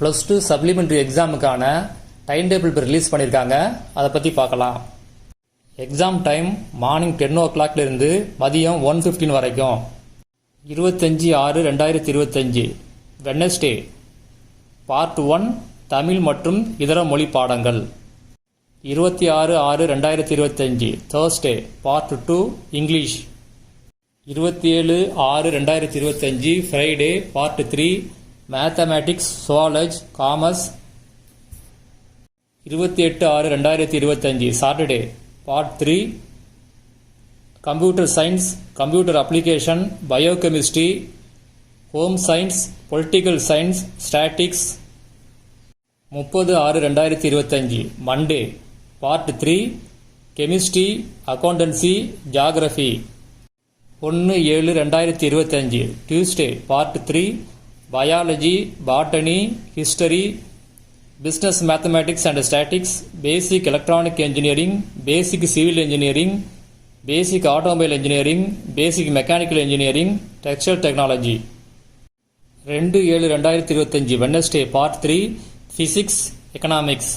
+2 supplementary எக்ஸாமுக்கான time table இப்போ release பண்ணியிருக்காங்க. அதை பற்றி பார்க்கலாம். எக்ஸாம் டைம் மார்னிங் 10 o'clock இருந்து மதியம் 1:15 வரைக்கும். 25/6/2025 வெட்னஸ்டே. பார்ட் 1 தமிழ் மற்றும் இதர மொழி பாடங்கள். 26/6/2025 Thursday. Part 2 English. 27/6/2025 Friday. Part 3 mathematics, zoology, commerce. 28/6/2025 Saturday. Part 3 computer science, computer application, biochemistry, home science, political science, statics. 30/6/2025 Monday. Part 3 chemistry, accountancy, geography. 1/7/2025 Tuesday. Part 3 biology, botany, history, business mathematics and statics, basic electronic engineering, basic civil engineering, basic automobile engineering, basic mechanical engineering, textile technology. 2/7/2025 Wednesday. Part 3 physics, economics.